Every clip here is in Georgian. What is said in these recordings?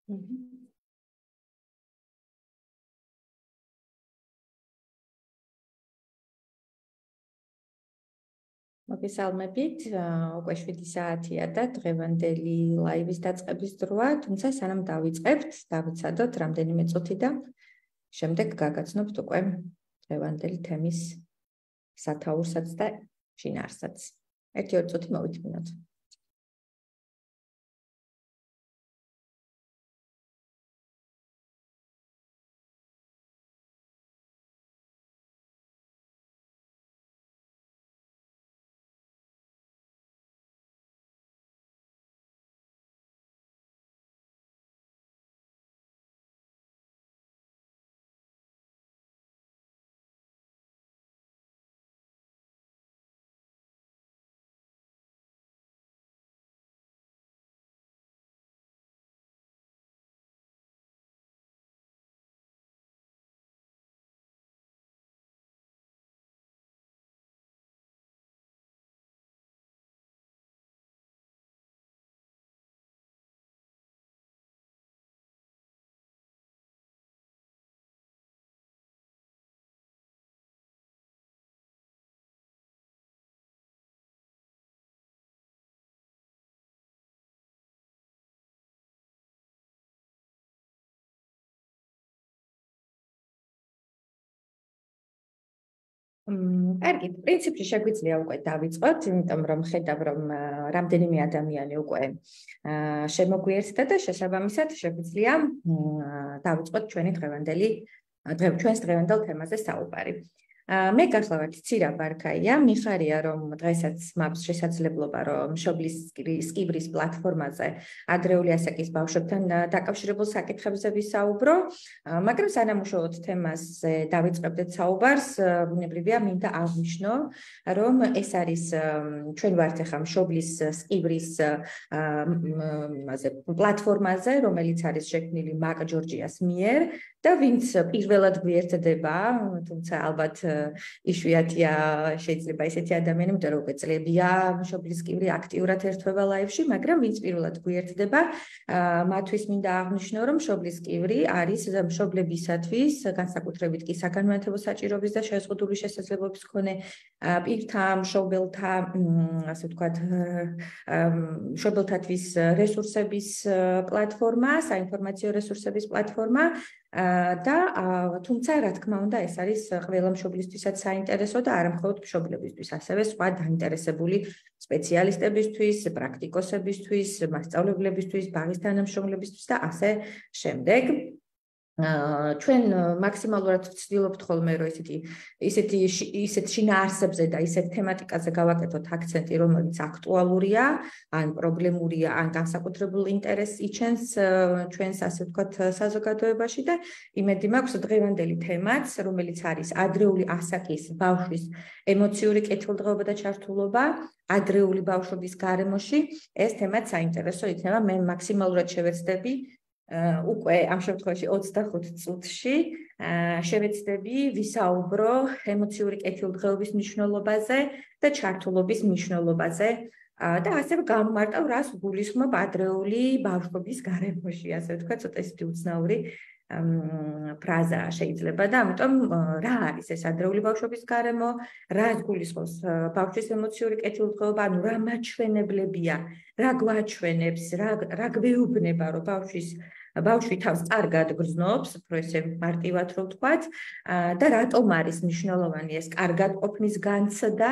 მოგესალმებით, უკვე 7 საათია და დღევანდელი ლაივის დაწყების დროა, თუმცა სანამ დავიწყებთ, დავიცადოთ რამდენიმე წუთი და შემდეგ გაგაცნობთ უკვე დღევანდელი თემის სათაურსაც და შინაარსაც. 1-2 წუთი მოვიწმინოთ. კარგი, პრინციპში შეგვიძლია უკვე დავიწყოთ, იმიტომ რომ ხედავ რომ რამდენიმე ადამიანი უკვე შემოგვიერთდა და შესაბამისად შეგვიძლია დავიწყოთ ჩვენს დღევანდელ თემაზე საუბარი. მე გახლავართ ცირა ბარქაია, მიხარია რომ დღესაც მაქვს შესაძლებლობა რომ მშობლის სკიბრის პლატფორმაზე ადრეული ასაკის ბავშვებთან დაკავშირებულ საკითხებზე ვისაუბრო, მაგრამ სანამუშაოდ თემაზე დავიწყებდეთ საუბარს, ბუნებრივია მინდა აღვნიშნო, რომ ეს არის ჩვენ ვართ ახლა მშობლის სკიბრის პლატფორმაზე, რომელიც არის შექმნილი მაკ ჯორჯიას მიერ და ვინც პირველად გვიერთდება, თუმცა ალბათ იშვიათია შეიძლება ესეთი ადამიანი, იმიტომ რომ უკვე წლებია მშობლის სკიბრი აქტიურად ერთვება ლაივში, მაგრამ ვინც პირველად გვიერთდება, მათთვის მინდა აღვნიშნო, რომ მშობლის სკიბრი არის მშობლებისათვის, განსაკუთრებით კი საგანმანათლებლო საჭიროების და შეზღუდული შესაძლებლობის მქონე პირთა, მშობელთა, ასე ვთქვათ, მშობელთათვის რესურსების პლატფორმა, საინფორმაციო რესურსების პლატფორმა და თუმცა რა თქმა უნდა ეს არის ყველა მშობლისთვისაც საინტერესო და არა მხოლოდ მშობლებისთვის, ასევე სხვა დაინტერესებული სპეციალისტებისთვის, პრაქტიკოსებისთვის, მასწავლებლებისთვის, ბაღის თანამშრომლებისთვის და ასე შემდეგ. ჩვენ მაქსიმალურად ვცდილობთ ხოლმე რომ ისეთ შინაარსებზე და ისეთ თემატიკაზე გავაკეთოთ აქცენტი, რომელიც აქტუალურია, ან პრობლემურია, ან განსაკუთრებულ ინტერესს იჩენს ჩვენს ასე ვთქვათ საზოგადოებაში და იმედი მაქვს დღევანდელი თემაც, რომელიც არის ადრეული ასაკის ბავშვის ემოციური კეთილდღეობა და ჩართულობა ადრეული ბავშვობის გარემოში, ეს თემაც საინტერესო იქნება. მე მაქსიმალურად შევეცდები უკვე ამ შემთხვევაში 25 წუთში შევეცდები ვისაუბრო ემოციური კეთილდღეობის მნიშვნელობაზე და ჩართულობის მნიშვნელობაზე და ასევე გამომარტავ რას გულისხმობ ადრეული ბავშვობის გარემოში, ასე ვთქვათ, ცოტა ისეთი უცნაური ფრაზა შეიძლება და ამიტომ რა არის ეს ადრეული ბავშვობის გარემო, რას გულისხმობს ბავშვის ემოციური კეთილდღეობა, ანუ რა მაჩვენებლებია, რა გვაჩვენებს, რა გვეუბნება, რომ ბავშვი თავს კარგად გრძნობს, უფრო ესე მარტივად რო ვთქვათ, და რატომ არის მნიშვნელოვანი ეს კარგად ყოფნის განცდა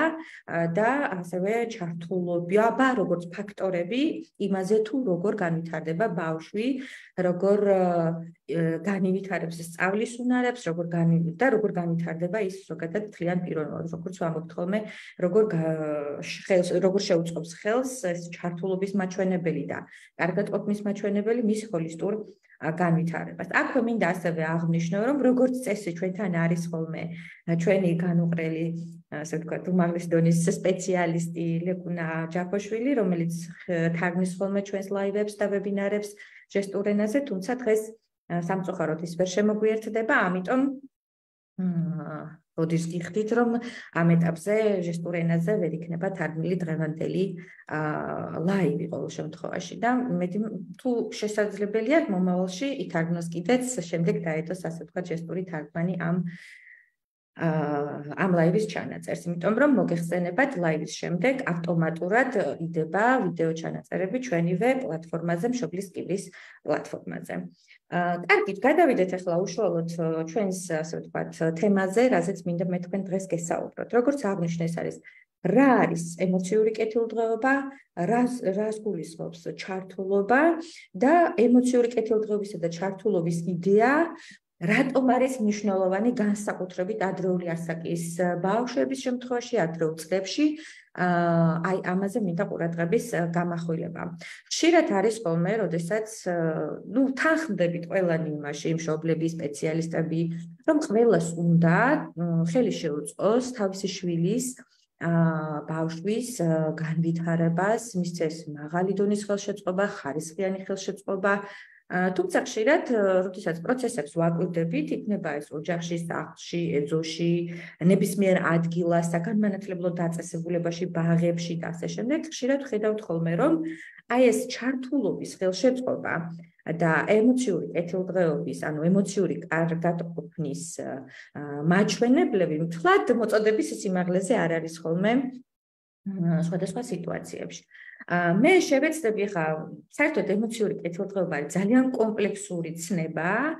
და ასევე ჩართულობა, როგორც ფაქტორები იმაზე თუ როგორ განვითარდება ბავშვი, როგორ განივითარებს სწავლის უნარებს, როგორ განვითარდება ის ზოგადად თლიან პიროვნებას, როგორც ვამბობთ ხოლმე, როგორ შეუწყობს ხელს ეს ჩართულობის მაჩვენებელი და კარგად ყოფნის მაჩვენებელი მის ჰოლისტურ განვითარებას. აქვე მინდა ასევე აღვნიშნო, რომ როგორც წესი ჩვენთან არის ხოლმე ჩვენი განუყრელი, ასე ვთქვათ, უმაღლესი დონის სპეციალისტი ლეკუნა ჯაფოშვილი, რომელიც თარგმნის ხოლმე ჩვენს ლაივებს და ვებინარებს ჟესტურ ენაზე, თუმცა დღეს სამწუხაროდ ის ვერ შემოგვიერთდება, ამიტომ როდის გიხდით, რომ ამ ეტაპზე ჟესტურ ენაზე ვერ იქნება თარგმნილი დღევანდელი ლაივი ყოველ შემთხვევაში და თუ შესაძლებელია მომავალში ითარგმნოს კიდეც შემდეგ დაედოს ასე ვთქვათ ჟესტური თარგმანი ამ ლაივის ჩანაწერს, იმიტომ რომ მოგეხსენებათ ლაივის შემდეგ ავტომატურად იდება ვიდეო ჩანაწერები ჩვენივე პლატფორმაზე, მშობლის კიბლის პლატფორმაზე. კარგით, გადავიდეთ ახლა უშუალოდ ჩვენს ასე ვთქვათ თემაზე, რაზეც მინდა მე თქვენ დღეს გესაუბროთ. როგორც აღნიშნე, ეს არის რა არის ემოციური კეთილდღეობა, რას გულისხმობს ჩართულობა და ემოციური კეთილდღეობისა და ჩართულობის იდეა რატომ არის მნიშვნელოვანი განსაკუთრებით ადრეული ასაკის ბავშვების შემთხვევაში, ადრეულ წლებში, აი ამაზე მინდა ყურადღების გამახვილება. ხშირად არის ხოლმე, როდესაც თანხმდებით ყველანი იმაში, მშობლები, სპეციალისტები, რომ ყველას უნდა ხელი შეუწყოს თავისი შვილის ბავშვის განვითარებას, მისცეს მაღალი დონის ხელშეწყობა, ხარისხიანი ხელშეწყობა. თუმცა ხშირად, როდესაც პროცესებს ვაკვირდებით, იქნება ეს ოჯახში, სახლში, ეზოში, ნებისმიერ ადგილას, საგანმანათლებლო დაწესებულებაში, ბაღებში და ასე შემდეგ, ხშირად ვხედავთ ხოლმე, რომ აი ეს ჩართულობის ხელშეწყობა და ემოციური კეთილდღეობის, ანუ ემოციური კარგატყოფნის მაჩვენებლები მთლად მოწოდების სიმაღლეზე არ არის ხოლმე სხვადასხვა სიტუაციებში. მე შევეცდები ხა საერთოდ ემოციური კეთილდღეობა არის ძალიან კომპლექსური ცნება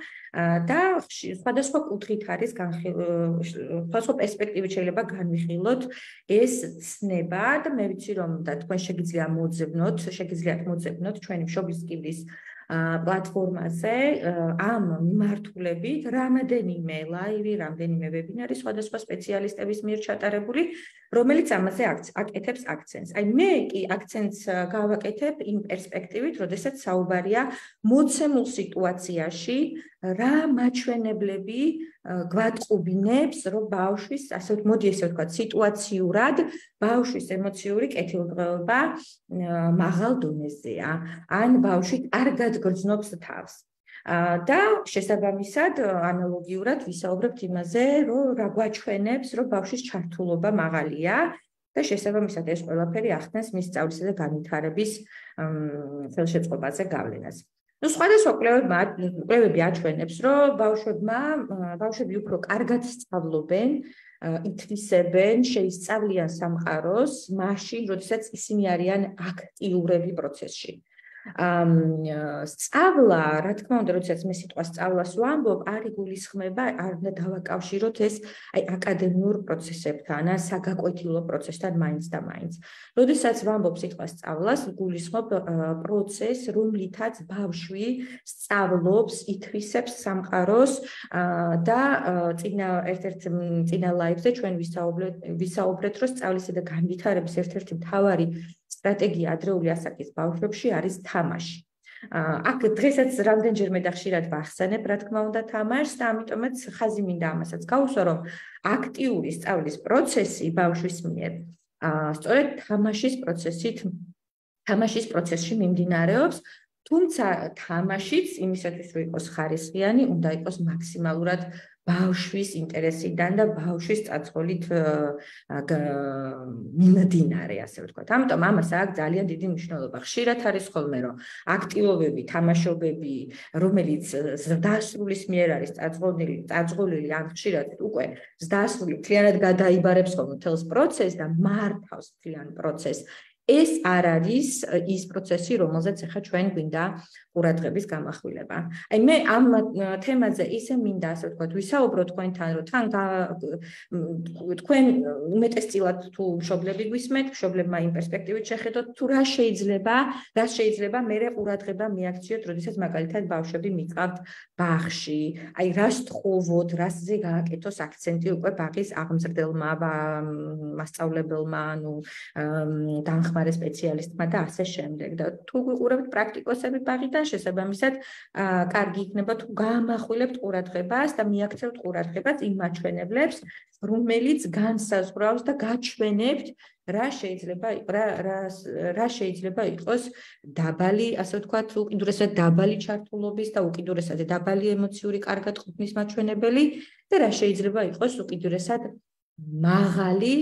და სხვადასხვა კუთხით არის სხვადასხვა პერსპექტივით შეიძლება განვიხილოთ ეს ცნება და მე ვიცი რომ და თქვენ შეგიძლიათ მოძებნოთ ჩვენი მშობლის კიბლის პლატფორმაზე ამ მიმართულებით რამდენიმე ლაივი, რამდენიმე ვებინარი სხვადასხვა სპეციალისტების მიერ ჩატარებული, რომელიც ამაზე აკეთებს აქცენტს. აი მე კი აქცენტს გავაკეთებ იმ პერსპექტივით, როდესაც საუბარია მოცემულ სიტუაციაში რა მაჩვენებლები გვატყობინებს, რომ ბავშვის, ასე მოდი ესე ვთქვათ, სიტუაციურად ბავშვის ემოციური კეთილდღეობა მაღალ დონეზეა, ან ბავშვი კარგად გრძნობს თავს. და შესაბამისად ანალოგიურად ვისაუბრებთ იმაზე, რომ რა გვაჩვენებს, რომ ბავშვის ჩართულობა მაღალია და შესაბამისად ეს ყველაფერი ახდენს მის სწავლისა და განვითარების ხელშეწყობაზე გავლენას. სხვადასხვა კვლევები აჩვენებს, რომ ბავშვები უფრო კარგად სწავლობენ, ითვისებენ, შეისწავლიან სამყაროს, მაშინ, როდესაც ისინი არიან აქტიურები პროცესში. სწავლა, რა თქმა უნდა, როდესაც მე სიტყვა სწავლას ვამბობ, არ იგულისხმება, არ უნდა დავაკავშიროთ ეს აკადემიურ პროცესებთან, ან საგაკვეთილო პროცესთან მაინც და მაინც. როდესაც ვამბობ სიტყვა სწავლას, გულისხმობ პროცესს, რომლითაც ბავშვი სწავლობს, ითვისებს სამყაროს და წინა ლაივზე ჩვენ ვისაუბრეთ, რომ სწავლისა და განვითარების ერთ-ერთი მთავარი სტრატეგია ადრეული ასაკის ბავშვებში არის თამაში. აქ დღესაც რამდენჯერმე და ხშირად ვახსენებ, რა თქმა უნდა, თამაშს და ამიტომაც ხაზი მინდა ამასაც გავუსვა, რომ აქტიური სწავლის პროცესი ბავშვის მიერ სწორედ თამაშის პროცესში მიმდინარეობს, თუმცა თამაშიც იმისათვის, რომ იყოს ხარისხიანი, უნდა იყოს მაქსიმალურად ბავშვის ინტერესიდან და ბავშვის წაწყოლით მიმდინარე, ასე ვთქვათ. ამიტომ ამას აქვს ძალიან დიდი მნიშვნელობა. ხშირად არის ხოლმე, რომ აქტივობები, თამაშობები, რომელიც ზრდასრულის მიერ არის წაწყოლილი, ან ხშირად უკვე ზრდასრული მთლიანად გადაიბარებს ხოლმე მთელს პროცესს და მართავს მთლიან პროცესს. ეს არ არის ის პროცესი, რომელზეც ახლა ჩვენ გვინდა ყურადღების გამახვილება. აი მე ამ თემაზე ისე მინდა ასე ვთქვათ, ვისაუბრო თქვენთან, რომ თქვენ უმეტესწილად თუ მშობლები გვისმენთ, მშობლებმა იმ პერსპექტივით შეხედოთ, თუ რას შეიძლება მერე ყურადღება მიაქციოთ, როდესაც მაგალითად ბავშვები მიყავთ ბაღში, აი რას თხოვოთ, რასზე გააკეთოს აქცენტი უკვე ბაღის აღმზრდელმა მასწავლებელმა, ანუ დამხმარე სპეციალისტმა და ასე შემდეგ. და თუ ვიყურებთ პრაქტიკოსები ბაღიდან, შესაბამისად, კარგი იქნება თუ გაამახვილებთ ყურადღებას და მიაქცევთ ყურადღებას იმ მაჩვენებლებს, რომელიც განსაზღვრავს და გაჩვენებთ რა შეიძლება იყოს დაბალი, ასე ვთქვათ, უკიდურესად დაბალი ჩართულობის და უკიდურესად დაბალი ემოციური კარგად ყოფნის მაჩვენებელი და რა შეიძლება იყოს უკიდურესად მაღალი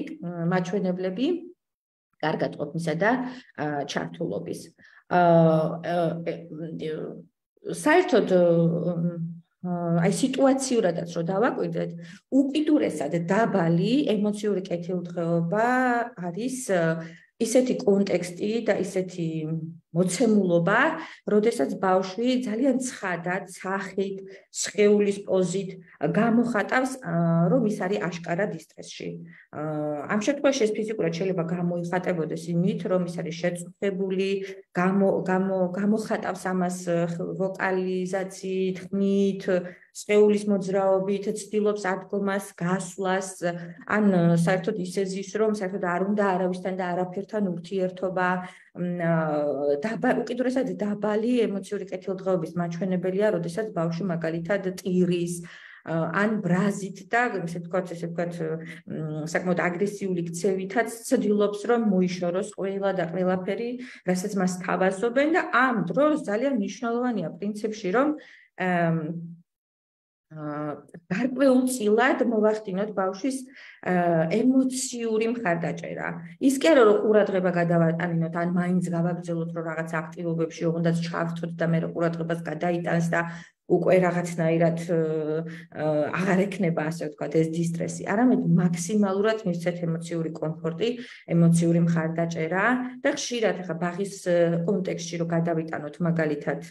მაჩვენებლები კარგად ყოფნისა და ჩართულობის. საერთოდ აი სიტუაციურადაც რო დავაკვირდეთ, უკიდურესად დაბალი ემოციური კეთილდღეობა არის ისეთი კონტექსტი და ისეთი მოცემულობა, როდესაც ბავშვი ძალიან ცხადად, სახით, სხეულის პოზით გამოხატავს, რომ ის არის აშკარად ისტრესში. ამ შემთხვევაში ეს ფიზიკურად შეიძლება გამოიხატებოდეს იმით, რომ ის არის შეწუხებული, გამოხატავს ამას ვოკალიზაციით, ხმით, სხეულის მოძრაობით, ცდილობს ადგომას, გასვლას, ან საერთოდ ისე ზის, რომ საერთოდ არ უნდა არავისთან და არაფერთან ურთიერთობა. უკიდურესად დაბალი ემოციური კეთილდღეობის მაჩვენებელია, როდესაც ბავშვი მაგალითად ტირის ან ბრაზით და ესე ვთქვათ, საკმაოდ აგრესიული ქცევითაც ცდილობს, რომ მოიშოროს ყველა და ყველაფერი, რასაც მას თავაზობენ და ამ დროს ძალიან მნიშვნელოვანია პრინციპში, რომ გარკვეულწილად მოვახდინოთ ბავშვის ემოციური მხარდაჭერა. ის კი არა, რომ ყურადღება გადავატანინოთ, ან მაინც გავაგრძელოთ, რომ რაღაც აქტივობებში ოღონდ ჩავრთოთ და მე ყურადღებას გადაიტანს და უკვე რაღაცნაირად აღარ ექნება, ასე ვთქვათ, ეს დისტრესი. არამედ მაქსიმალურად მივცეთ ემოციური კომფორტი, ემოციური მხარდაჭერა და ხშირად ახლა ბაღის კონტექსტში რომ გადავიტანოთ, მაგალითად,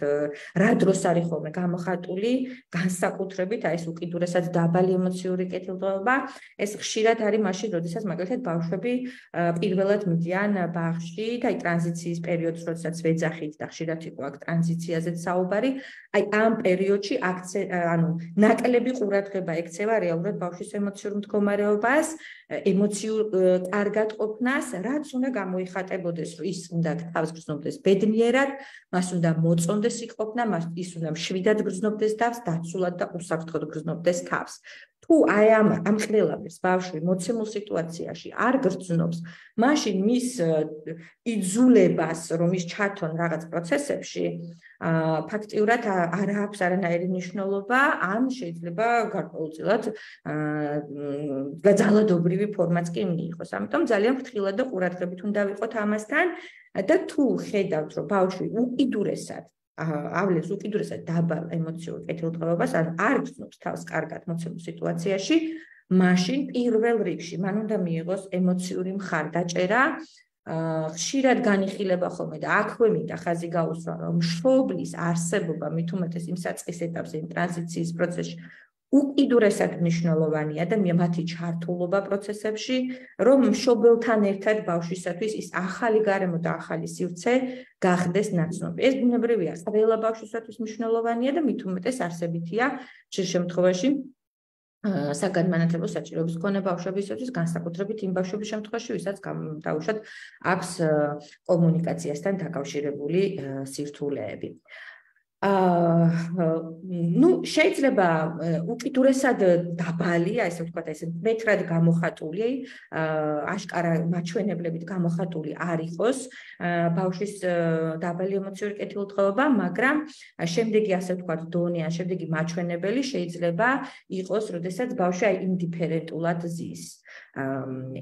რა დროს არის ხოლმე გამოხატული, განსაკუთრებით აი ეს უკიდურესად დაბალი ემოციური კეთილდღეობა, ეს ხშირად არის მაშინ, როდესაც მაგალითად ბავშვები პირველად მიდიან ბაღში და აი ტრანზიციის პერიოდს, როდესაც ვეძახით და ხშირად იყო აქ ტრანზიციაზეც საუბარი, აი ამ პერიოდში ნაკლები ყურადღება ექცევა რეალურად ბავშვის ემოციურ მდგომარეობას, ემოციურ კარგად ყოფნას, რაც უნდა გამოიხატებოდეს, რომ ის უნდა თავს გრძნობდეს ბედნიერად, მას უნდა მოწონდეს იყოფნა, ის უნდა მშვიდად გრძნობდეს თავს, დაცულად და უსაფრთხოდ გრძნობდეს თავს. თუ აი ამ ყველაფერს ბავშვი მოცემულ სიტუაციაში არ გრძნობს, მაშინ მის იძულებას, რომ ის ჩართონ რაღაც პროცესებში, ფაქტიურად არ აქვს არანაირი მნიშვნელობა, ან შეიძლება გარკვეულწილად ძალადობრივი ფორმაც კი მიიღოს. ამიტომ ძალიან ფრთხილად და ყურადღებით უნდა ვიყოთ ამასთან და თუ ხედავთ, რომ ბავშვი უკიდურესად ავლებს უკიდურესად დაბალ ემოციურ კეთილდღეობას, ან არ გრძნობს თავს კარგად მოცემულ სიტუაციაში, მაშინ პირველ რიგში მან უნდა მიიღოს ემოციური მხარდაჭერა. ხშირად განიხილება ხოლმე და აქვე მინდა ხაზი გაუსვა, რომ მშობლის არსებობა მით უმეტეს იმ საწყის ეტაპზე, იმ ტრანზიციის პროცესში უკიდურესად მნიშვნელოვანია და მათი ჩართულობა პროცესებში, რომ მშობელთან ერთად ბავშვისათვის ის ახალი გარემო და ახალი სივრცე გახდეს ნაცნობი. ეს ბუნებრივია, ყველა ბავშვისათვის მნიშვნელოვანია და მით უმეტეს არსებითია ხშირ შემთხვევაში საგანმანათლებლო საჭიროების მქონე ბავშვებისთვის, განსაკუთრებით იმ ბავშვების შემთხვევაში, ვისაც დაუშვათ აქვს კომუნიკაციასთან დაკავშირებული სირთულეები. შეიძლება უკიდურესად დაბალი, ასე ვთქვათ, ესე მეტრად გამოხატული, აშკარა მაჩვენებლებით გამოხატული არ იყოს ბავშვის დაბალი ემოციური კეთილდღეობა, მაგრამ შემდეგი, ასე ვთქვათ, დონე, შემდეგი მაჩვენებელი შეიძლება იყოს, როდესაც ბავშვი აი ინდიფერენტულად ზის.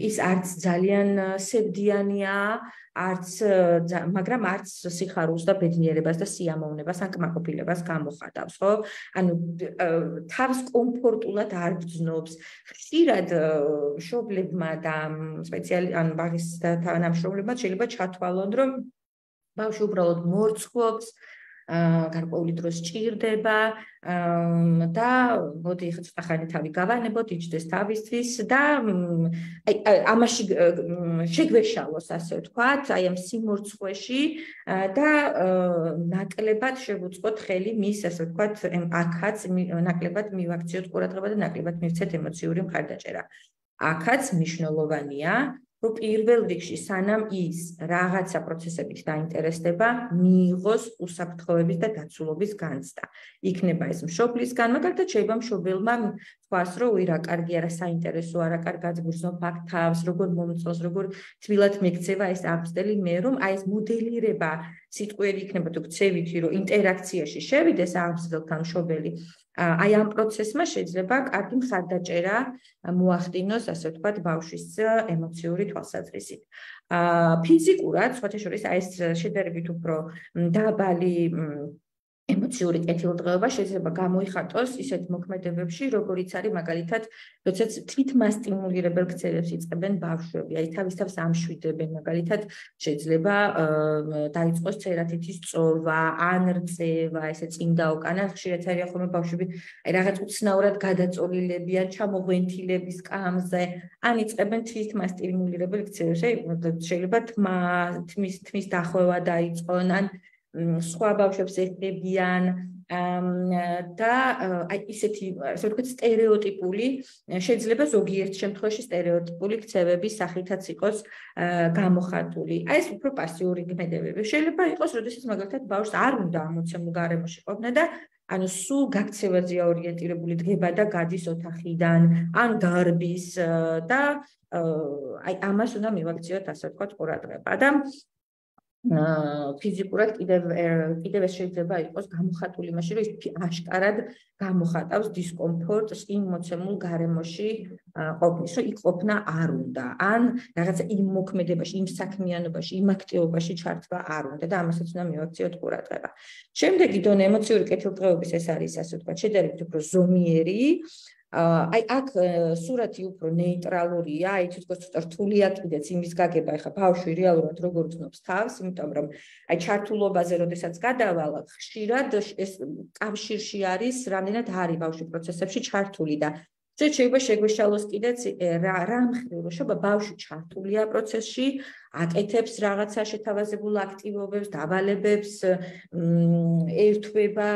ის არც ძალიან სევდიანია, მაგრამ არც სიხარულს და ბედნიერებას და სიამოვნებას ან კმაყოფილებას გამოხატავს, ხო? ანუ თავს კომფორტულად არ გრძნობს. ხშირად მშობლებმა და ან ბაღის თანამშრომლებმა შეიძლება ჩათვალონ, რომ ბავშვი უბრალოდ მორცხვობს, გარკვეული დროს ჭირდება და მოდი ხა ცოტა ხანი თავი გავანებოთ, იჯდეს თავისთვის და აი ამაში შეგვეშალოს, ასე ვთქვათ, აი ამ სიმორცხვეში და ნაკლებად შევუწყოთ ხელი მის, ასე ვთქვათ, აქაც ნაკლებად მივაქციოთ ყურადღება და ნაკლებად მივცეთ ემოციური მხარდაჭერა. აქაც მნიშვნელოვანია რომ პირველ რიგში სანამ ის რაღაცა პროცესებით დაინტერესდება, მიიღოს უსაფრთხოების და დაცულობის განცდა. იქნება ეს მშობლისგან, მაგალითად შეიძლება მშობელმა თქვას, რომ რა კარგია, რა საინტერესოა, რა კარგად გრძნობ აქ თავს, როგორ მომწონს, როგორ თბილად მეკცევა ეს აღწდელი მე, რომ აი ეს მოდელირება სიტყვიერი იქნება თუ გცევითი, რომ ინტერაქციაში შევიდეს აღზრდელთან მშობელი. აი ამ პროცესმა შეიძლება კარგი მხარდაჭერა მოახდინოს, ასე ვთქვათ, ბავშვის ემოციური თვალსაზრისით. ფიზიკურად, სხვათა შორის, აი ეს შედარებით უფრო დაბალი ემოციური კეთილდღეობა შეიძლება გამოიხატოს ისეთ მოქმედებებში, როგორიც არის მაგალითად, როდესაც თვითმასტიმულირებელ ქცევებს იწყებენ ბავშვები, აი თავის თავს ამშვიდებენ, მაგალითად, შეიძლება დაიწყოს წერათითის წოვა, ან რწევა, ესე წინ დაუკანა, ხშირად არიან ხოლმე ბავშვები, აი რაღაც უცნაურად გადაწოლილებიან, ჩამოღვენთილების კამზე, ან იწყებენ თვითმასტიმულირებელ ქცევებს, შეიძლება თმის დახვევა დაიწყონ, ან სხვა ბავშვებს ეხებიან და აი ისეთი, ასე ვთქვათ, სტერეოტიპული, შეიძლება ზოგიერთ შემთხვევაში სტერეოტიპული ქცევების სახითაც იყოს გამოხატული. აი ეს უფრო პასიური ქმედებები. შეიძლება იყოს, როდესაც მაგალითად ბავშვს არ უნდა ამოცემულ გარემოში ყოფნა და ანუ სულ გაქცევაზეა ორიენტირებული დგება და გადის ოთახიდან, ან გარბის და აი ამას უნდა მივაქციოთ, ასე ვთქვათ, ყურადღება და ფიზიკურად კიდევ ეს შეიძლება იყოს გამოხატული იმაში, რომ ის აშკარად გამოხატავს დისკომფორტს იმ მოცემულ გარემოში ყოფნის, რომ იქ ყოფნა არ უნდა, ან რაღაცა იმ მოქმედებაში, იმ საქმიანობაში, იმ აქტივობაში ჩართვა არ უნდა და ამასაც უნდა მივაქციოთ ყურადღება. შემდეგი დონე ემოციური კეთილდღეობის ეს არის, ასე ვთქვათ, შედარებით უფრო ზომიერი. აი აქ სურათი უფრო ნეიტრალურია, აი თვითონ ცოტა რთულია კიდეც იმის გაგება, ეხა ბავშვი რეალურად როგორ გრძნობს თავს, იმიტომ რომ აი ჩართულობაზე როდესაც გადავალ, ხშირად ეს კავშირში არის, რამდენად არის ბავშვი პროცესებში ჩართული და შეიძლება შეგვეშალოს კიდეც რა მხრივ, რომ ბავშვი ჩართულია პროცესში, აკეთებს რაღაცა შეთავაზებულ აქტივობებს, დავალებებს, ერთვება,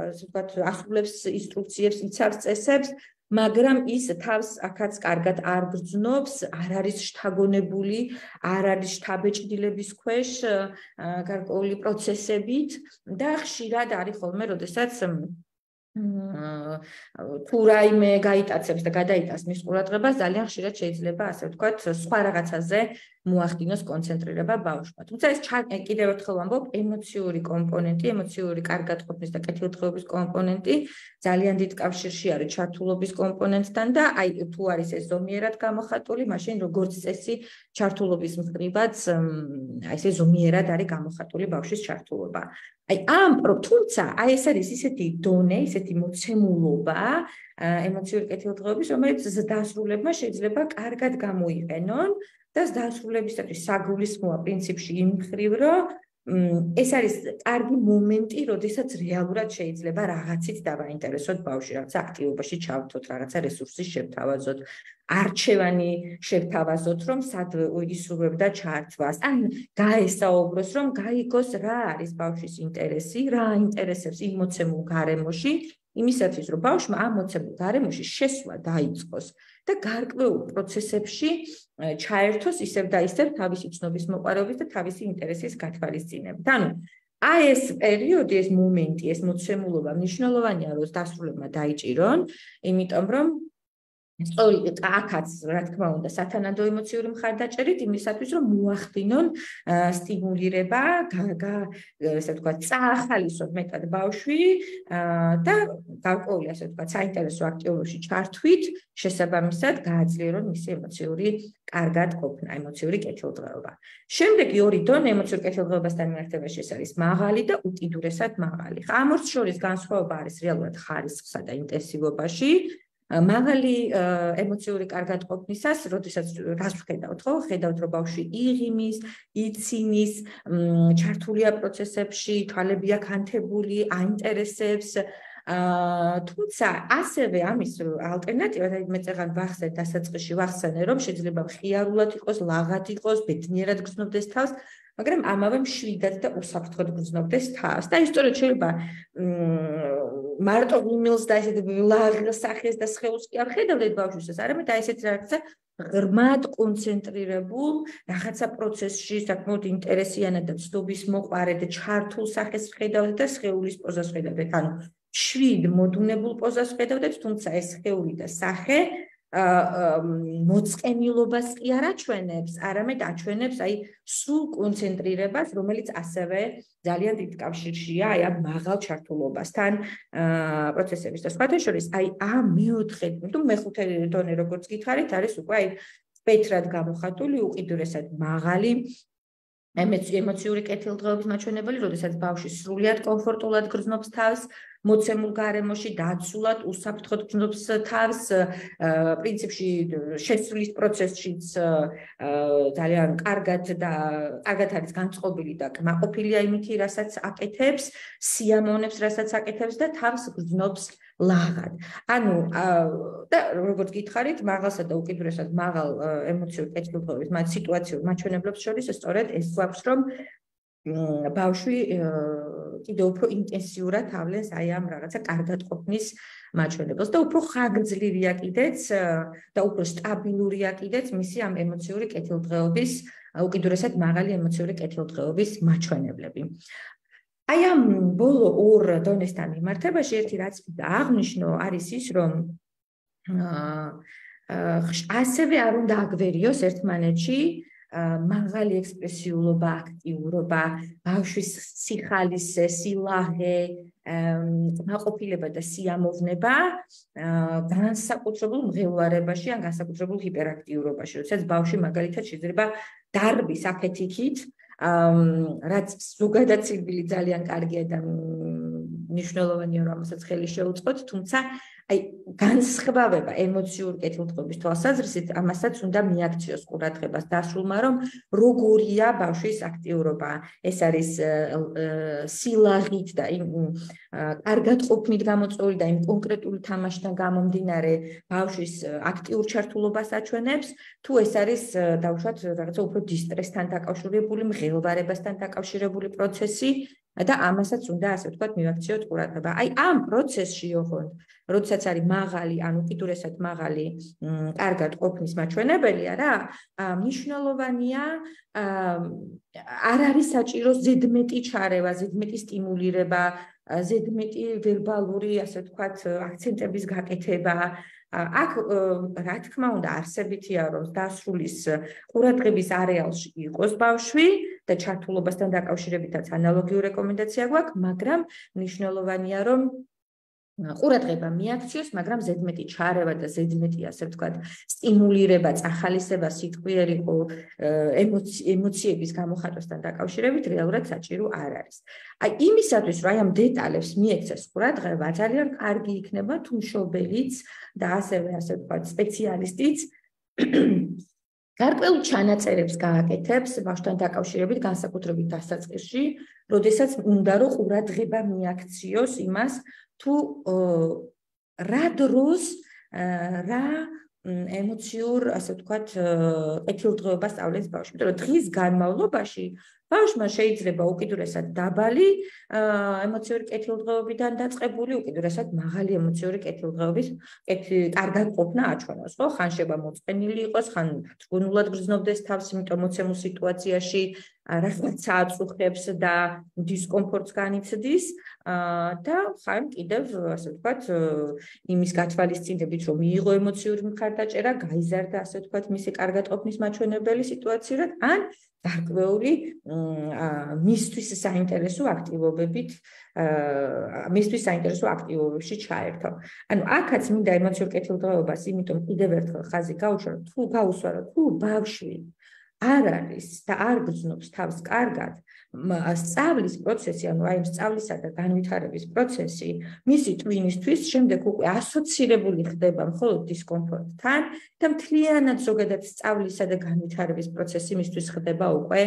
ასე ვთქვათ, ასრულებს ინსტრუქციებს, იცავს წესებს, მაგრამ ის თავს აქაც კარგად არ გრძნობს, არ არის შთაგონებული, არ არის შთაბეჭდილების ქვეშ გარკვეული პროცესებით და ხშირად არის ხოლმე, როდესაც თუ რაიმე გაიტაცებს და გადაიტანს მის ყურადღებას, ძალიან ხშირად შეიძლება, ასე ვთქვათ, სხვა რაღაცაზე მოახდინოს კონცენტრირება ბავშვმა. თუმცა ეს კიდევ ერთხელ ვამბობ, ემოციური კომპონენტი, ემოციური კარგად ყოფნის და კეთილდღეობის კომპონენტი ძალიან დიდ კავშირში არის ჩართულობის კომპონენტთან და აი თუ არის ეს ზომიერად გამოხატული, მაშინ როგორც წესი ჩართულობის მხრივაც აი ესე ზომიერად არის გამოხატული ბავშვის ჩართულობა. აი თუმცა აი ეს არის ისეთი დონე, ისეთი მოცემულობა ემოციური კეთილდღეობის, რომელიც დასრულებმა შეიძლება კარგად გამოიყენონ და დასრულებისათვის საგულისხმოა პრინციპში იმ მხრივ, რომ ეს არის კარგი მომენტი, როდესაც რეალურად შეიძლება რაღაცით დავაინტერესოთ ბავშვი, რაღაცა აქტივობაში ჩავთოთ, რაღაცა რესურსის შევთავაზოთ, არჩევანი შევთავაზოთ, რომ სად ისურვებდა ჩართვას, ან გაესაუბროს, რომ გაიგოს რა არის ბავშვის ინტერესი, რა აინტერესებს იმ მოცემულ გარემოში, იმისათვის, რომ ბავშვმა ამ მოცემულ გარემოში შესვლა დაიწყოს და გარკვეულ პროცესებში ჩაერთოს ისევ და ისევ თავისი ცნობის მოყარების და თავისი ინტერესის გათვალისწინებით. ანუ აი ეს პერიოდი, ეს მომენტი, ეს მოცემულობა მნიშვნელოვანია, რომ დასრულებმა დაიჭირონ, იმიტომ რომ სწორედ აქაც, რა თქმა უნდა, სათანადო ემოციური მხარდაჭერით იმისათვის, რომ მოახდინონ სტიმულირება, ესე ვთქვათ, წაახალისონ მეტად ბავშვი და გარკვეული, ასე ვთქვათ, საინტერესო აქტივობაში ჩართვით, შესაბამისად გააძლიერონ მისი ემოციური კარგად ყოფნა, ემოციური კეთილდღეობა. შემდეგი ორი დონე ემოციური კეთილდღეობასთან მიმართებაში ეს არის მაღალი და უკიდურესად მაღალი. ამ ორს შორის განსხვავება არის რეალურად ხარისხსა და ინტენსივობაში. მაღალი ემოციური კარგად ყოფნისას, როდესაც რას ვხედავთ, ხო? ხედავთ, რომ ბავშვი იღიმის, იცინის, ჩართულია პროცესებში, თვალები აქვს ანთებული, აინტერესებს. თუმცა ასევე ამის ალტერნატივა, მე წეგან დასაწყისში ვახსენე, რომ შეიძლება მხიარულად იყოს, ლაღად იყოს, ბედნიერად გრძნობდეს თავს, მაგრამ ამავე მშვიდად და უსაფრთხოდ გრძნობდეს თავს. და ისტორიად შეიძლება მარტო იმილს და ესეთ ლაღ სახეს და სხეულს კი არ ხედავდეთ ბავშვისას, არამედ აი ესეთ რაღაცა ღრმად კონცენტრირებულ რაღაცა პროცესში საკმაოდ ინტერესიანად და ცნობის მოყარე და ჩართულ სახეს ხედავდეთ და სხეულის პოზას ხედავდეთ. ანუ შვიდ მოდუნებულ პოზას ხედავდეთ, თუმცა ეს სხეული და სახე მოწყენილობას კი არ აჩვენებს, არამედ აჩვენებს აი სულ კონცენტრირებას, რომელიც ასევე ძალიან დიდ კავშირშია აი ამ მაღალ ჩართულობასთან პროცესების და სხვათა შორის აი ამ მეოთხე თუ მეხუთე დონე როგორც გითხარით არის უკვე აი სპექტრად გამოხატული უკიდურესად მაღალი ემოციური კეთილდღეობის მაჩვენებელი, როდესაც ბავშვი სრულიად კომფორტულად გრძნობს თავს, მოცემულ გარემოში დაცულად, უსაფრთხოდ გრძნობს თავს, პრინციპში შესრულის პროცესშიც ძალიან კარგად არის განწყობილი და კმაყოფილია იმითი, რასაც აკეთებს, სიამოვნებს, რასაც აკეთებს და თავს გრძნობს ლაღად. ანუ და როგორც გითხარით, მაღალსა და უკიდურესად მაღალ ემოციური კეთილდღეობის სიტუაციურ მაჩვენებლებს შორის სწორედ ეს გვაქვს, რომ ბავშვი კიდევ უფრო ინტენსიურად ავლენს აი ამ რაღაცა კარგად ყოფნის მაჩვენებელს და უფრო ხანგრძლივია კიდეც და უფრო სტაბილურია კიდეც მისი ამ ემოციური კეთილდღეობის, უკიდურესად მაღალი ემოციური კეთილდღეობის მაჩვენებლები. აი ამ ბოლო ორ დონესთან მიმართებაში ერთი რაც აღნიშნო არის ის, რომ ასევე არ უნდა აგვერიოს ერთმანეთში მაღალი ექსპრესიულობა, აქტიურობა, ბავშვის სიხალისე, სილაღე, კმაყოფილება და სიამოვნება განსაკუთრებულ მღელვარებაში ან განსაკუთრებულ ჰიპერაქტიურობაში, როდესაც ბავშვი მაგალითად შეიძლება დარბის აფეთიქით, რაც ზოგადად სირბილი ძალიან კარგია და მნიშვნელოვანია რომ ამასაც ხელი შეუწყოთ, თუმცა აი განსხვავება ემოციური კეთილდღეობის თვალსაზრისით ამასაც უნდა მიაქციოს ყურადღებას დასრულმა, რომ როგორია ბავშვის აქტიურობა. ეს არის სილაღით და იმ კარგად ყოფნით გამოწვეული და იმ კონკრეტული თამაშიდან გამომდინარე ბავშვის აქტიურ ჩართულობას აჩვენებს, თუ ეს არის დავუშვათ რაღაცა უფრო დისტრესთან დაკავშირებული, მღელვარებასთან დაკავშირებული პროცესი და ამასაც უნდა ასე ვთქვათ მივაქციოთ ყურადღება. აი ამ პროცესში ოღონდ, როდესაც არის მაღალი, ან უკიდურესად მაღალი კარგად ყოფნის მაჩვენებელია რა, მნიშვნელოვანია არ არის საჭირო ზედმეტი ჩარევა, ზედმეტი სტიმულირება, ზედმეტი ვერბალური, ასე ვთქვათ, აქცენტების გაკეთება. აქ რა თქმა უნდა არსებითია რომ დასრულის ყურადღების არეალში იყოს ბავშვი და ჩართულობასთან დაკავშირებითაც ანალოგიური რეკომენდაცია გვაქვს, მაგრამ მნიშვნელოვანია რომ ყურადღება მიაქციოს, მაგრამ ზედმეტი ჩარევა და ზედმეტი ასე ვთქვათ სტიმულირება, წახალისება სიტყვიერი ემოციების გამოხატვასთან დაკავშირებით რეალურად საჭირო არ არის. აი იმისათვის რომ აი ამ დეტალებს მიექცეს ყურადღება, ძალიან კარგი იქნება თუ მშობელიც და ასევე ასე ვთქვათ სპეციალისტიც გარკვეულ ჩანაწერებს გააკეთებს ბავშვთან დაკავშირებით განსაკუთრებით დასაწყისში, როდესაც უნდა რომ ყურადღება მიაქციოს იმას თუ რა დროს რა ემოციურ, ასე ვთქვათ, კეთილდღეობას სწავლებს ბავშვი. იმიტომ რომ დღის განმავლობაში ბავშვმა შეიძლება უკიდურესად დაბალი ემოციური კეთილდღეობიდან დაწყებული, უკიდურესად მაღალი ემოციური კეთილდღეობის კარგად ყოფნა აჩვენოს, ხო? ხან შეიძლება მოწყენილი იყოს, ხან თრგუნულად გრძნობდეს თავს, იმიტომ მოცემულ სიტუაციაში რაღაცა აწუხებს და დისკომფორტს განიცდის და ხან კიდევ, ასე ვთქვათ, იმის გათვალისწინებით, რომ მიიღო ემოციური მხარდაჭერა, გაიზარდა, ასე ვთქვათ, მისი კარგად ყოფნის მაჩვენებელი სიტუაციურად, ან გარკვეული მისთვის საინტერესო აქტივობებში ჩაერთო. ანუ აქაც მინდა ემოციურ კეთილდღეობას, იმიტომ კიდევ ერთხელ ხაზი გაუშვა, თუ ბავშვი არ არის და არ გრძნობს თავს კარგად, სწავლის პროცესი, ანუ აი სწავლისა და განვითარების პროცესი, მისი ტვინისთვის შემდეგ უკვე ასოცირებული ხდება მხოლოდ დისკომფორტთან და მთლიანად ზოგადად სწავლისა და განვითარების პროცესი მისთვის ხდება უკვე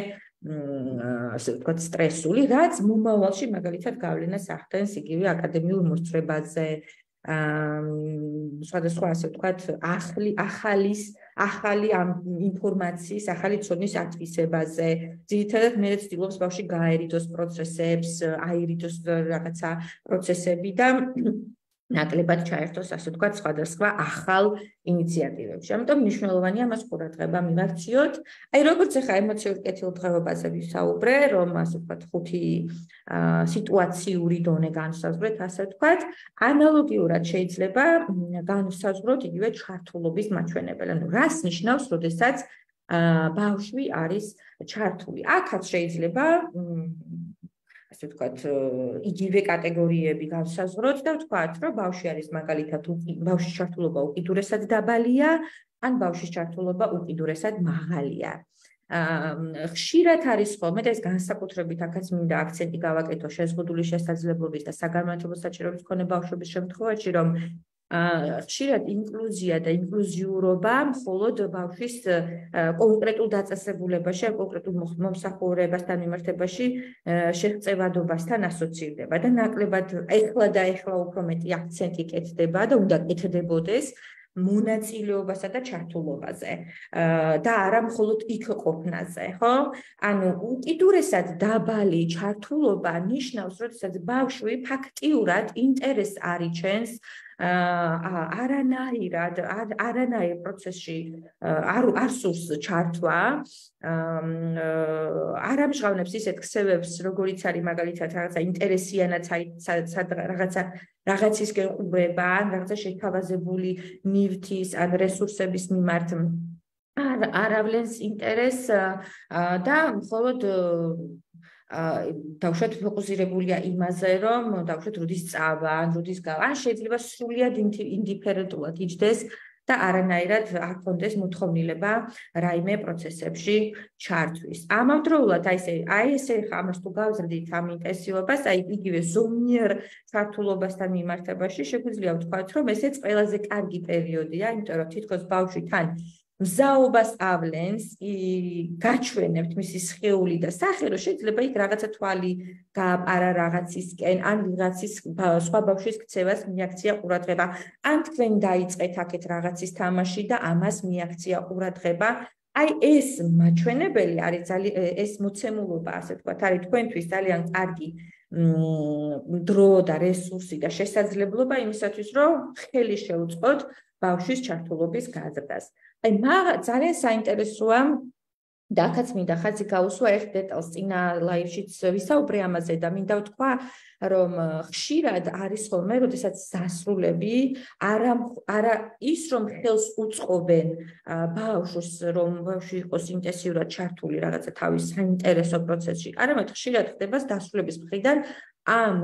ასე ვთქვათ სტრესული, რაც მომავალში მაგალითად გავლენას ახდენს იგივე აკადემიურ მოსწრებაზე, სხვადასხვა ასე ვთქვათ ახალის ახალი ინფორმაციის, ახალი ცოდნის ათვისებაზე. ძირითადად მე ვცდილობს ბავშვი გაერიდოს პროცესებს, აირიდოს რაღაცა პროცესები და ნაკლებად ჩაერთოს, ასე ვთქვათ, სხვადასხვა ახალ ინიციატივებში. ამიტომ მნიშვნელოვანია მას ყურადღება მივაქციოთ. აი, როგორც ახლა ემოციური კეთილდღეობაზე ვისაუბრე, რომ ასე ვთქვათ, 5 სიტუაციური დონე განსაზღვრეთ, ასე ვთქვათ, ანალოგიურად შეიძლება განსაზღვროთ იგივე ჩართულობის მაჩვენებელი. ანუ რას ნიშნავს, როდესაც ბავშვი არის ჩართული. აქაც შეიძლება ასე ვთქვათ, იგივე კატეგორიები განსაზღვროთ და ვთქვათ, რომ ბავშვი არის მაგალითად ბავშვის ჩართულობა უკიდურესად დაბალია, ან ბავშვის ჩართულობა უკიდურესად მაღალია. ხშირად არის ხოლმე და ეს განსაკუთრებით აქაც მინდა აქცენტი გავაკეთო შეზღუდული შესაძლებლობის და საგანმანათლებლო საჭიროების მქონე ბავშვების შემთხვევაში, რომ ხშირად ინკლუზია და ინკლუზიურობა მხოლოდ ბავშვის კონკრეტულ დაწესებულებაში, კონკრეტულ მომსახურებასთან მიმართებაში შეღწევადობასთან ასოცირდება და ნაკლებად ეხლა უფრო მეტი აქცენტი კეთდება და უნდა კეთდებოდეს მონაწილეობასა და ჩართულობაზე და არა მხოლოდ იქ ყოფნაზე, ხო? ანუ უკიდურესად დაბალი ჩართულობა ნიშნავს, როდესაც ბავშვი ფაქტიურად ინტერესს არიჩენს არანაირ პროცესში არ სურს ჩართვა, არ ამჟღავნებს ისეთ ქსევებს, როგორიც არის მაგალითად რაღაცა ინტერესიანად რაღაცისკენ ყურება, ან რაღაცა შეთავაზებული ნივთის ან რესურსების მიმართ არ ავლენს ინტერესს და მხოლოდ დავუშვათ ფოკუსირებულია იმაზე, რომ დავუშვათ როდის წავა, ან როდის გავა, ან შეიძლება სრულიად ინდიფერენტულად იჯდეს და არანაირად არ ქონდეს მოთხოვნილება რაიმე პროცესებში ჩართვის. ამავდროულად აი ესე ამას თუ გავზრდით ამ ინტენსივობას, აი იგივე ზომიერ ჩართულობასთან მიმართებაში შეგვიძლია ვთქვათ, რომ ესეც ყველაზე კარგი პერიოდია, იმიტომ რომ თითქოს ბავშვი თან მზაობას ავლენს, გაჩვენებთ მისი სხეული და სახე, რომ შეიძლება იქ რაღაცა თვალი გააპარა რაღაცისკენ, ან ვიღაცის სხვა ბავშვის ქცევას მიაქცია ყურადღება, ან თქვენ დაიწყეთ აქეთ რაღაცის თამაში და ამას მიაქცია ყურადღება. აი ეს მაჩვენებელი არის ეს მოცემულობა, ასე ვთქვათ, არის თქვენთვის ძალიან კარგი დრო და რესურსი და შესაძლებლობა იმისათვის, რომ ხელი შეუწყოთ ბავშვის ჩართულობის გაზრდას. აი ძალიან საინტერესოა და აქაც მინდა ხაზი გაუსვა ერთ დეტალს წინა ლაივშიც ვისაუბრე ამაზე და მინდა ვთქვა, რომ ხშირად არის ხოლმე, როდესაც დასრულები არა ის რომ ხელს უწყობენ ბავშვს, რომ ბავშვი იყოს ინტენსიურად ჩართული რაღაცა თავის საინტერესო პროცესში, არამედ ხშირად ხდება დასრულების მხრიდან ამ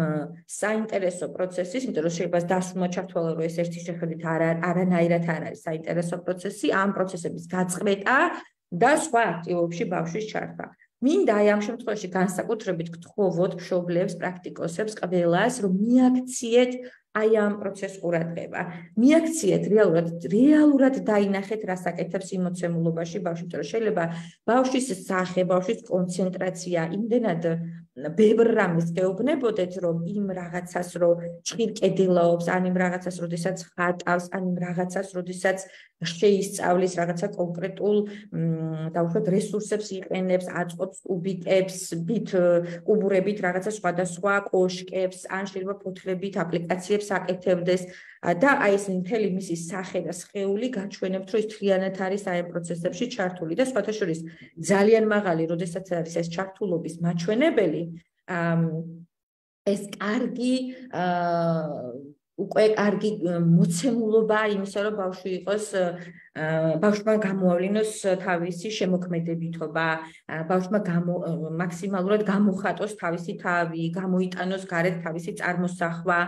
საინტერესო პროცესის, იმიტომ რომ შეიძლება დასრულმა ჩართვალა, რომ ეს ერთი შეხედვით არანაირად არ არის საინტერესო პროცესი, ამ პროცესების გაწყვეტა და სხვა აქტივობებში ბავშვის ჩართვა. მინდა აი ამ შემთხვევაში განსაკუთრებით გთხოვოთ მშობლებს, პრაქტიკოსებს ყველას, რომ მიაქციეთ აი ამ პროცესს ყურადღება. მიაქციეთ რეალურად დაინახეთ, რას აკეთებს იმ მოცემულობაში ბავშვი, იმიტომ რომ შეიძლება ბავშვის სახე, ბავშვის კონცენტრაცია იმდენად ბევრ რამეს გეუბნებოდეთ, რომ იმ რაღაცას რომ ჭირკედილაობს, ან იმ რაღაცას, როდესაც ხატავს, ან იმ რაღაცას, როდესაც შეისწავლის რაღაცა კონკრეტულ დავუშვათ რესურსებს იყენებს, აწყობს კუბიკებს, კუბურებით რაღაცა სხვადასხვა კოშკებს, ან შეიძლება ფოთლებით აპლიკაციებს აკეთებდეს და აი ეს მთელი მისი სახე და სხეული გაჩვენებთ, რომ ის მთლიანად არის აი ამ პროცესებში ჩართული და სხვათა შორის ძალიან მაღალი, როდესაც არის ეს ჩართულობის მაჩვენებელი, ეს კარგი უკვე კარგი მოცემულობა იმისა, რომ ბავშვი იყოს ბავშვმა გამოავლინოს თავისი შემოქმედებითობა, ბავშვმა მაქსიმალურად გამოხატოს თავისი თავი, გამოიტანოს გარეთ თავისი წარმოსახვა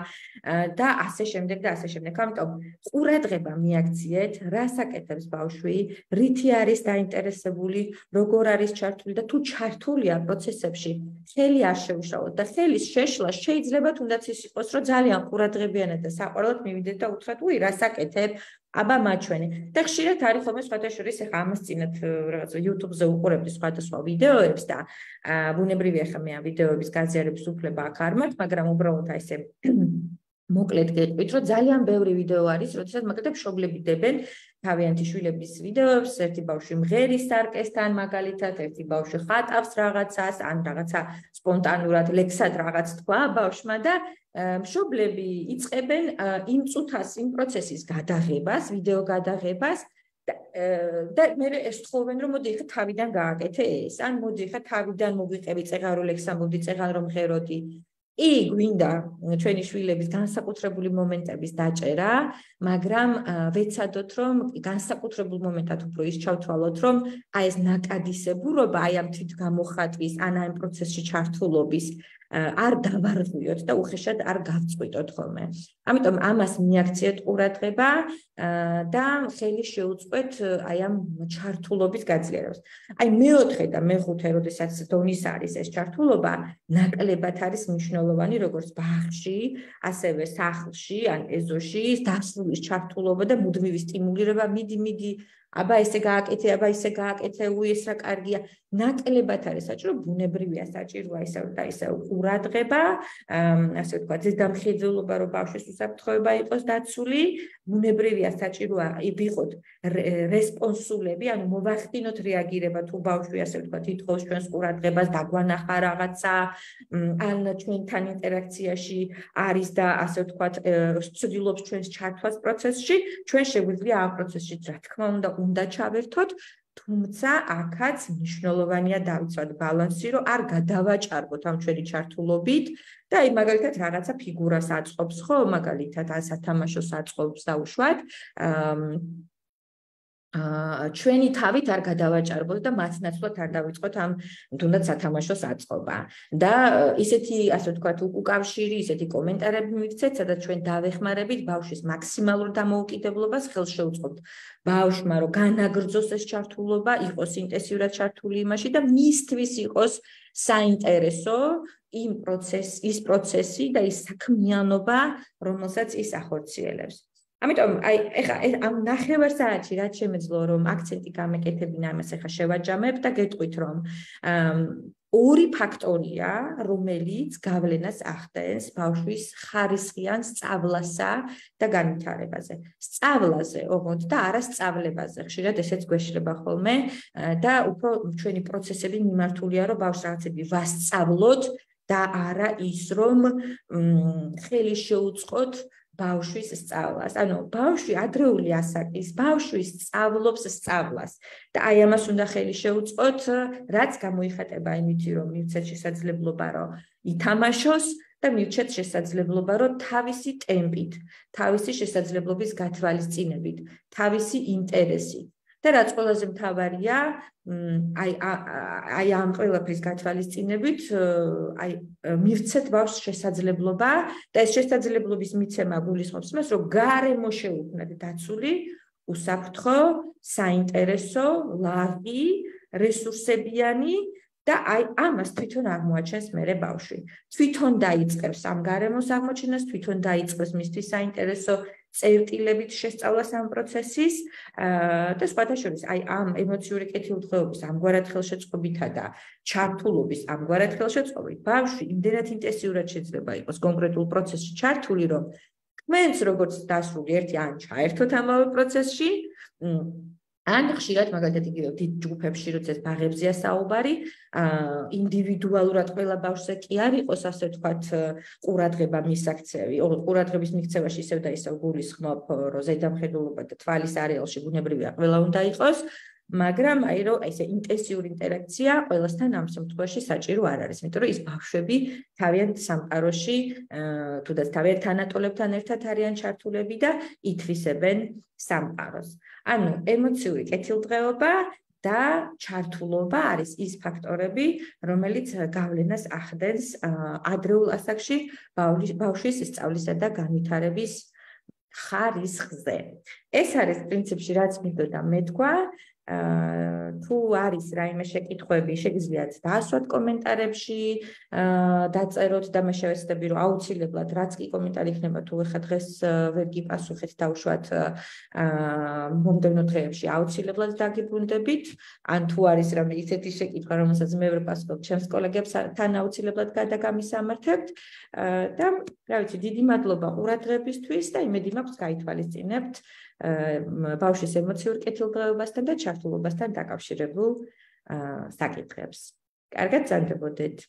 და ასე შემდეგ და ასე შემდეგ. ამიტომ ყურადღება მიაქციეთ, რას აკეთებს ბავშვი, რითი არის დაინტერესებული, როგორ არის ჩართული და თუ ჩართულია პროცესებში, ხელი არ შეუშალოთ და ხელის შეშლა შეიძლება თუნდაც ის იყოს, რომ ძალიან ყურადღებიანად და საყვარლად მივიდეთ და უთხრათ, უი, რას აკეთებ? აბა მაჩვენე. და ხშირად არის ხოლმე სხვათა შორის ახლა ამას წინათ რაღაც YouTube-ზე უყურებდი სხვადასხვა ვიდეოებს და ბუნებრივია ხა მე ამ ვიდეოების გაზიარების უფლება აქ არ მაქვს, მაგრამ უბრალოდ აი ესე მოკლედ გეტყვით, რომ ძალიან ბევრი ვიდეო არის, როდესაც მაგალითად მშობლები დებენ თავიანთი შვილების ვიდეოებს, ერთი ბავშვი მღერის სარკესთან მაგალითად, ერთი ბავშვი ხატავს რაღაცას, ან რაღაცა სპონტანურად ლექსად რაღაც თქვა ბავშვმა და მშობლები იწყებენ იმ წუთას, იმ პროცესის გადაღებას, ვიდეო გადაღებას და მე ეს თხოვენ რომ მოდი ხა თავიდან გააკეთე ეს, ან მოდი ხა თავიდან მოგვიყევი წეღარო ლექსა, მოდი წეღან რომ ღეროდი. გვინდა ჩვენი შვილების განსაკუთრებული მომენტების დაჭერა, მაგრამ ვეცადოთ რომ განსაკუთრებულ მომენტად უფრო ის ჩავთვალოთ, რომ აი ეს ნაკადისებურობა, აი ამ თვითგამოხატვის, ან ამ პროცესში ჩართულობის არ დავარღვიოთ და უხეშად არ გავწყვიტოთ ხოლმე. ამიტომ ამას მიაქციეთ ყურადღება და ხელი შეუწყოთ აი ამ ჩართულობის გაძლიერებას. აი მეოთხე და მეხუთე, როდესაც დონის არის ეს ჩართულობა, ნაკლებად არის მნიშვნელოვანი როგორც ბაღში, ასევე სახლში, ან ეზოში, დასრულის ჩართულობა და მუდმივი სტიმულირება, მიდი აბა ესე გააკეთე, აბა ისე გააკეთე, ეს რა კარგია. ნაკლებად არის საჭირო, ბუნებრივია საჭიროა ისე ყურადღება, ასე ვთქვათ, ზედამხედველობა, რომ ბავშვის უსაფრთხოება იყოს დაცული, ბუნებრივია საჭიროა ვიყოთ რესპონსულები, ანუ მოვახდინოთ რეაგირება, თუ ბავშვი ასე ვთქვათ, ითხოვს ჩვენს ყურადღებას, დაგვანახა რაღაცა, ან ჩვენთან ინტერაქციაში არის და ასე ვთქვათ, ცდილობს ჩვენს ჩართვას პროცესში, ჩვენ შეგვიძლია ამ პროცესში, რა თქმა უნდა ჩავერთოთ, თუმცა აქაც მნიშვნელოვანია დავიცვათ ბალანსი, რომ არ გადავაჭარბოთ ამ ჩვენი ჩართულობით და აი მაგალითად რაღაცა ფიგურას აწყობს, ხო, მაგალითად სათამაშოს აწყობს დაუშვათ, ჩვენი თავით არ გადავაჭარბოთ და მას ნაცვლად არ დავიწყოთ ამ თუნდაც სათამაშოს აწყობა. და ისეთი, ასე ვთქვათ, უკავშირი, ისეთი კომენტარები მივცეთ, სადაც ჩვენ დავეხმარებით ბავშვის მაქსიმალურ დამოუკიდებლობას, ხელს შევუწყობთ ბავშვმა, რომ განაგრძოს ეს ჩართულობა, იყოს ინტენსიურად ჩართული იმაში და მისთვის იყოს საინტერესო ის პროცესი და ის საქმიანობა, რომელსაც ის ახორციელებს. ამიტომ აი ეხა ამ ნახევარ საათში რაც შემეძლო რომ აქცენტი გამეკეთებინა ამას ეხა შევაჯამებ და გეტყვით რომ ორი ფაქტორია რომელიც გავლენას ახდენს ბავშვის ხარისხიან სწავლასა და განვითარებაზე. სწავლაზე ოღონდ და არა სწავლებაზე. ხშირად ესეც გვეშლება ხოლმე და უფრო ჩვენი პროცესები მიმართულია რომ ბავშვს რაღაცები ვასწავლოთ და არა ის რომ ხელი შეუწყოთ ბავშვის სწავლას. ანუ ბავშვი ადრეული ასაკის, ბავშვი სწავლობს სწავლას და აი ამას უნდა ხელი შეუწყოთ, რაც გამოიხატება იმით, რომ მივცეთ შესაძლებლობა, რომ ითამაშოს და მივცეთ შესაძლებლობა, რომ თავისი ტემპით, თავისი შესაძლებლობის გათვალისწინებით, თავისი ინტერესით და რაც ყველაზე მთავარია, აი ამ ყველაფრის გათვალისწინებით, აი მივცეთ ბავშვს შესაძლებლობა და ეს შესაძლებლობის მიცემა გულისხმობს იმას, რომ გარემო შეუქმნათ დაცული, უსაფრთხო, საინტერესო, ლაღი, რესურსებიანი და აი ამას თვითონ აღმოაჩენს მერე ბავშვი. თვითონ დაიწყებს ამ გარემოს აღმოჩენას, თვითონ დაიწყებს მისთვის საინტერესო წერტილებით შესწავლას ამ პროცესის და სხვათა შორის აი ამ ემოციური კეთილდღეობის ამგვარად ხელშეწყობითა და ჩართულობის ამგვარად ხელშეწყობით ბავშვი იმდენად ინტენსიურად შეიძლება იყოს კონკრეტულ პროცესში ჩართული, რომ კმენს როგორც დასრული ერთი ან ჩაერთოთ ამავე პროცესში, ან ხშირად მაგალითად იგივე დიდ ჯგუფებში, როდესაც ბაღებზეა საუბარი, ინდივიდუალურად ყველა ბავშვზე კი არ იყოს, ასე ვთქვათ, ყურადღება მისაქცევი. ყურადღების მიქცევაში ისევ და ისევ გულისხმობ, რომ ზედამხედველობა და თვალის არეალში ბუნებრივია ყველა უნდა იყოს, მაგრამ აი რომ ესე ინტენსიური ინტერაქცია ყველასთან ამ შემთხვევაში საჭირო არ არის, იმიტომ რომ ის ბავშვები თავიანთ სამყაროში, თუნდაც თავიანთ თანატოლებთან ერთად არიან ჩართულები და ითვისებენ სამყაროს. ანუ ემოციური კეთილდღეობა და ჩართულობა არის ის ფაქტორები, რომელიც გავლენას ახდენს ადრეულ ასაკში ბავშვის სწავლისა და განვითარების ხარისხზე. ეს არის პრინციპში რაც მინდოდა მეთქვა თუ არის რაიმე შეკითხვები, შეგიძლიათ დაასვათ კომენტარებში, დაწეროთ და მე შევეცდები, რომ აუცილებლად რაც კი კომენტარი იქნება, თუ ეხლა დღეს ვერ გიპასუხეთ, დავუშვათ მომდევნო დღეებში აუცილებლად დაგიბრუნდებით, ან თუ არის რამე ისეთი შეკითხვა, რომელსაც მე ვერ პასუხობ ჩემს კოლეგებს, თან აუცილებლად გადაგამისამართებთ და რა ვიცი, დიდი მადლობა ყურადღებისთვის და იმედი მაქვს გაითვალისწინებთ ბავშვის ემოციურ კეთილდღეობასთან და ჩართულობასთან დაკავშირებულ საკითხებს. კარგად, ზარდებოდეთ.